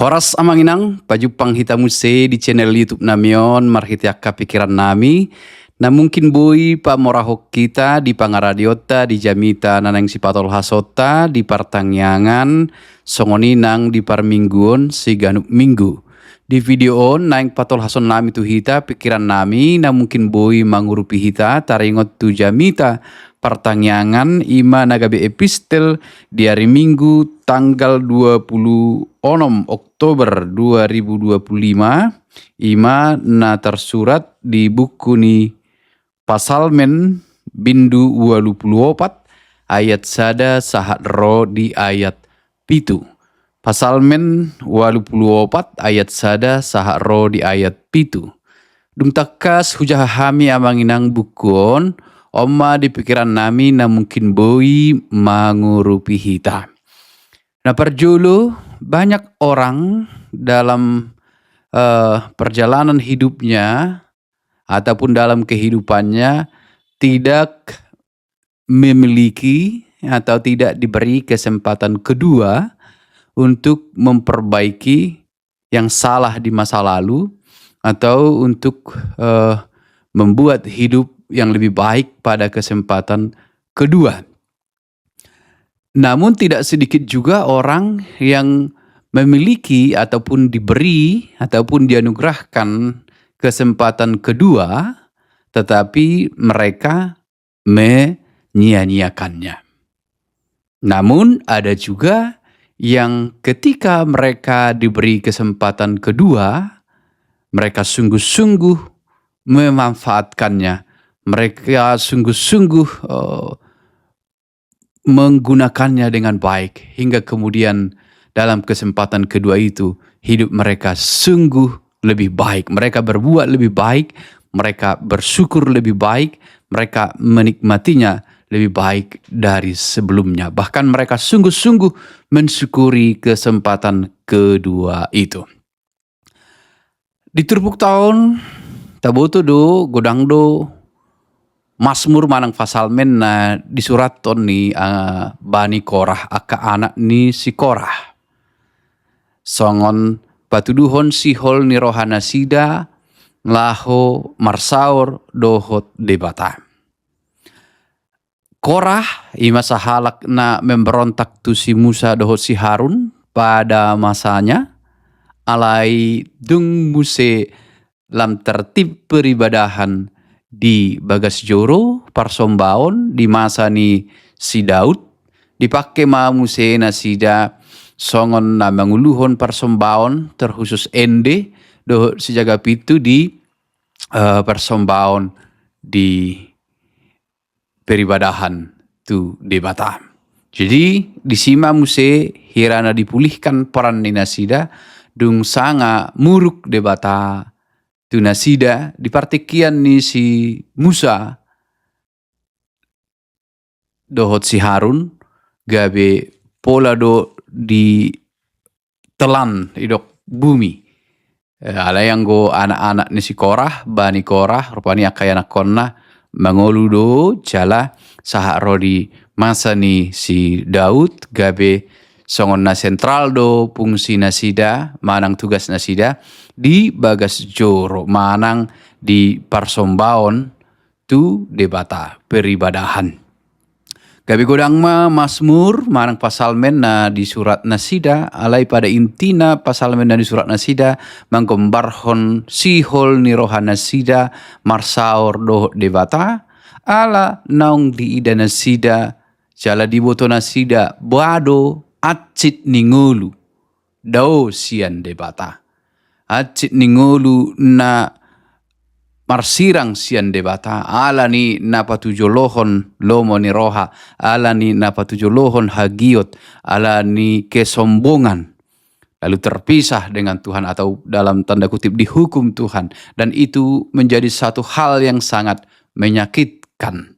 Horas amanginang, pajupang hitamu se di channel YouTube namion, marhitiaka pikiran nami. Na mungkin boy pa morahok kita di pangaradiota di jamita nanang sipatol hasota di partangyangan songoninang di parmingguon siganuk minggu. Di video on naing patol hason nami tu hita pikiran nami na mungkin boy mangurupi hita taringot tu jamita partangyangan ima nagabe epistel di hari Minggu tanggal 26 Oktober 2025 ima na tersurat di buku ni Pasalmen bindu 24 ayat sada sahat ro di ayat pitu. Pasalmen 24 ayat sada sahat ro di ayat pitu. Dung takas hujah hami amanginang bukon Oma di pikiran nami na mungkin boi mangurupi hita. Nah perjulu banyak orang dalam perjalanan hidupnya ataupun dalam kehidupannya tidak memiliki atau tidak diberi kesempatan kedua untuk memperbaiki yang salah di masa lalu atau untuk membuat hidup yang lebih baik pada kesempatan kedua. Namun tidak sedikit juga orang yang memiliki ataupun diberi ataupun dianugerahkan kesempatan kedua, tetapi mereka menyia-nyiakannya. Namun ada juga yang ketika mereka diberi kesempatan kedua, mereka sungguh-sungguh memanfaatkannya. Mereka sungguh-sungguh menggunakannya dengan baik hingga kemudian dalam kesempatan kedua itu hidup mereka sungguh lebih baik. Mereka berbuat lebih baik, mereka bersyukur lebih baik, mereka menikmatinya lebih baik dari sebelumnya. Bahkan mereka sungguh-sungguh mensyukuri kesempatan kedua itu. Di turpuk tahun taboto do godang do Mazmur manang Pasalmen na disurat ton ni Bani Korah aka anak ni si Korah. Songon patuduhon sihol ni rohana sida nglaho marsaur dohot debata. Korah ima sahalak na memberontak tu si Musa dohot si Harun pada masanya alai dung muse lam tertib peribadahan di Bagas Joro Parsombaon di masa ni si Daud dipakai mamuse na sida songon na manguluhon Parsombaon terkhusus ende do si jaga pitu di Parsombaon di peribadahan tu di Batam. Jadi di sima muse hirana dipulihkan peran ni nasida dung sanga muruk de bata tu nasida di partikian ni si Musa dohot si Harun gabe pola do di telan idok bumi. Ala yang go anak-anak ni si Korah, Bani Korah, rupanya akayana konna mangolu do jala sahak rodi masa ni si Daud gabe songon na sentral do fungsi nasida manang tugas nasida di Bagas Joro manang di Parsombaon tu debata peribadahan. Gabi godang ma Mazmur manang Pasalmen na di surat nasida alai pada intina Pasalmen na di surat nasida mangkombarhon sihol ni rohana sida marsaor do debata ala naung di ida nasida jala di boto nasida bado acit ningulu dao sian debata. Acit ningulu na marsirang sian debata ala ni napatujolohon lomo ni roha ala ni napatujolohon hagiot ala ni kesombongan lalu terpisah dengan Tuhan atau dalam tanda kutip dihukum Tuhan, dan itu menjadi satu hal yang sangat menyakitkan.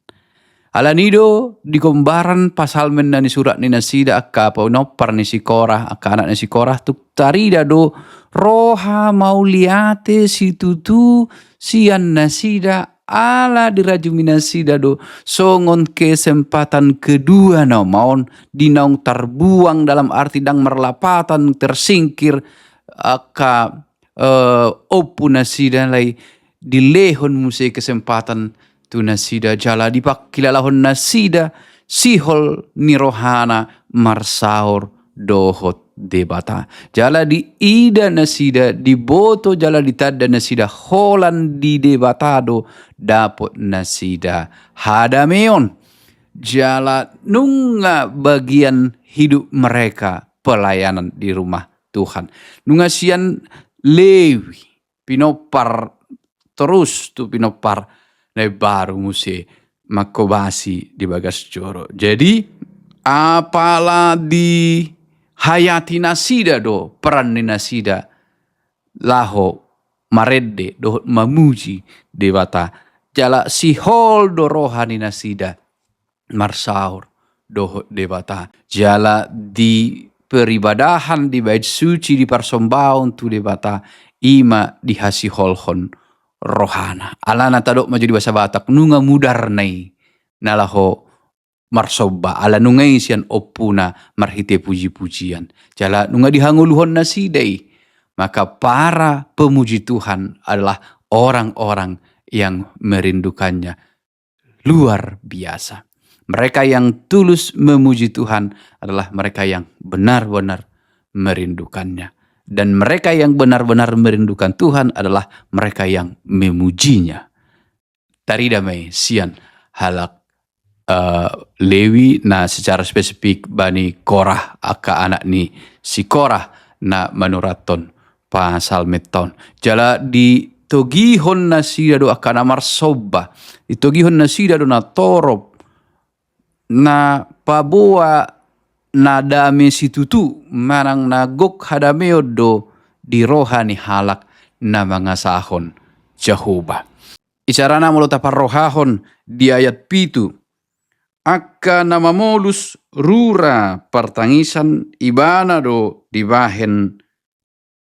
Ala nido di kombaran Pasalmen na ni surat ni nasida akka paunopar ni si Korah akka anak ni si Korah tuk tarida do roha mauliate si tutu sian nasida ala dirajumi nasida do songon kesempatan kedua no maun dinaung terbuang dalam arti dang merlapatan tersingkir aka opu nasida lai dilehon musai kesempatan tu nasida jala dipakilalahon nasida sihol nirohana marsaur dohot debata jala di ida nasida di boto jala di tada nasida holan di debatado dapot nasida hadameon jala nunga bagian hidup mereka pelayanan di rumah Tuhan. Nunga sian Lewi pinopar terus tu pinopar na baru musi makobasi di bagas joro. Jadi apalah di hayati nasida do peran ni nasida laho maredde do mamuji dewata jala sihol do rohani nasida marsaur dohot debata jala di peribadahan di bait suci di parsombaon tu debata ima dihasiholhon rohana alana tadok maju di bahasa Batak nunga mudar nai nalaho marsoba ala nungai sian opuna marhite puji-pujian jala nunga dihanguluhon nasidai maka para pemuji Tuhan adalah orang-orang yang merindukannya luar biasa. Mereka yang tulus memuji Tuhan adalah mereka yang benar-benar merindukannya. Dan mereka yang benar-benar merindukan Tuhan adalah mereka yang memujinya. Tari damai sian halak Lewi na secara spesifik bani Korah aka anak ni si Korah na manuraton pasal meton. Jala di togihon na sida do aka namar soba. Di togihon na sida do na torop na pabua na dame situtu marang nagok hadameo do di rohani halak na mga sahon Jehovah. Isarana mulo taparrohahon di ayat pitu. Akka namamolus rura pertangisan ibana do dibahen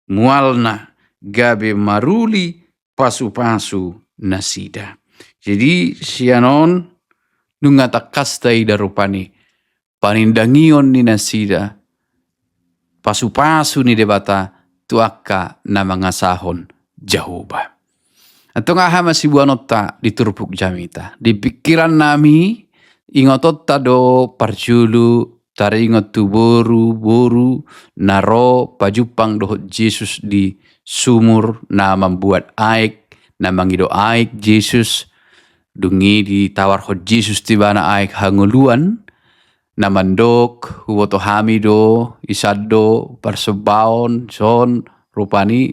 mualna gabe maruli pasu-pasu nasida. Jadi sianon nunga takastai darupani panindangion ni nasida pasu-pasu ni debata tuaka na mga sahon Jehovah. Atong aha masibuanota di turpuk jamita. Di pikiran nami ingotot do parjulu tari ingot tu boru naro pajupang dohot Yesus di sumur na membuat aik na mangido aik Yesus dungi ditawar hot Yesus tibana aik hanguluan na mandok huwoto hamido isado persebaon son rupani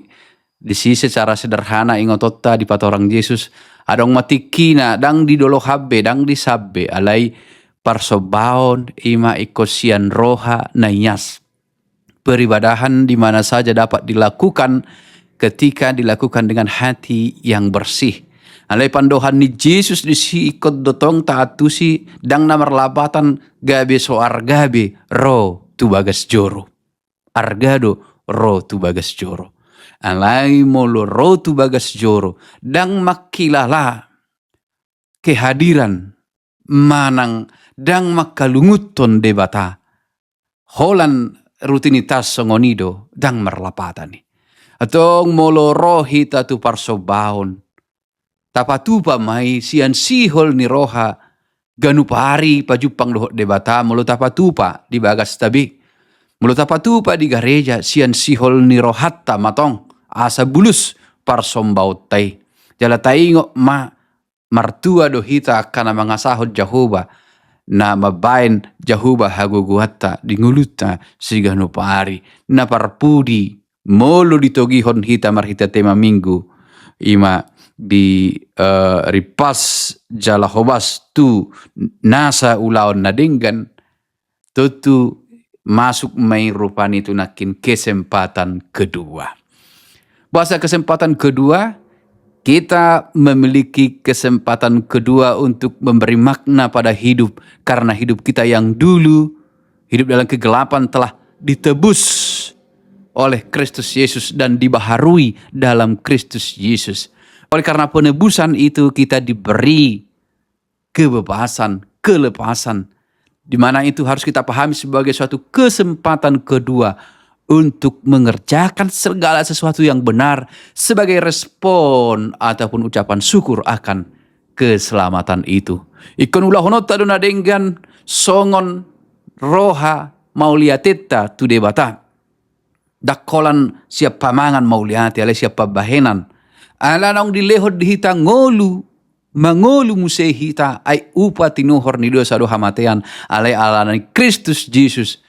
disi secara sederhana ingototta di patorang Yesus adong matikina dang di dolo habe dang di sabbe alai persebaon ima ikosian roha naias peribadahan di mana saja dapat dilakukan ketika dilakukan dengan hati yang bersih. Alai pandohan ni Yesus di si ikut dotong taatu si dang namar labatan gabe so argabe ro tu bagas joro. Argado ro tu bagas joro. Alai molo ro tu bagas joro dang makilala kehadiran manang dang makalunguton debata. Holan rutinitas songonido dang merlapatan ni. Atong molo rohi tatu parsobaon. Tapatupa mai sian sihol ni roha ganupari pajupang dohot debata mulu tapatupa di bagas tabi. Mulu tapatupa di gareja sian sihol ni rohatta matong asa bulus parsombaut tai. Jala taingo martua dohita kana mga sahod Jehovah na mabain Jehovah haguguhatta di nguluta si ganupari na parpudi molo ditogihon hita marhita tema minggu ima di ripas jala hobas tu nasa ulaon nadinggan tutu masuk mai rupani itu nakin kesempatan kedua. Bahasa kesempatan kedua, kita memiliki kesempatan kedua untuk memberi makna pada hidup karena hidup kita yang dulu hidup dalam kegelapan telah ditebus oleh Kristus Yesus dan dibaharui dalam Kristus Yesus. Oleh karena penebusan itu kita diberi kebebasan, kelepasan. Di mana itu harus kita pahami sebagai suatu kesempatan kedua untuk mengerjakan segala sesuatu yang benar sebagai respon ataupun ucapan syukur akan keselamatan itu. Ikon ulah honot aduna dengan songon roha mauliateta tu debata. Dakolan siap pamangan mauliati ale siap pabahenan. Ala nang dilehod dihita mangolu musei hita ay upa tinuhor ni dosa doha matean alay alanan Kristus Jesus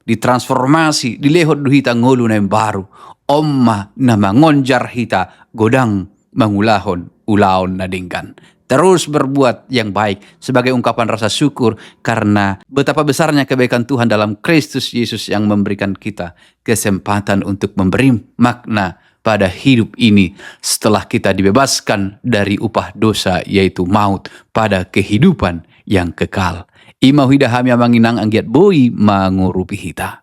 ditransformasi dilehod hita ngolu na yang baru omma na mangonjar hita godang mangulahon ulaon na dingkan. Terus berbuat yang baik sebagai ungkapan rasa syukur karena betapa besarnya kebaikan Tuhan dalam Kristus Yesus yang memberikan kita kesempatan untuk memberi makna pada hidup ini setelah kita dibebaskan dari upah dosa yaitu maut pada kehidupan yang kekal. Imau hidah hamya manginang anggiat boi mangurupi hita.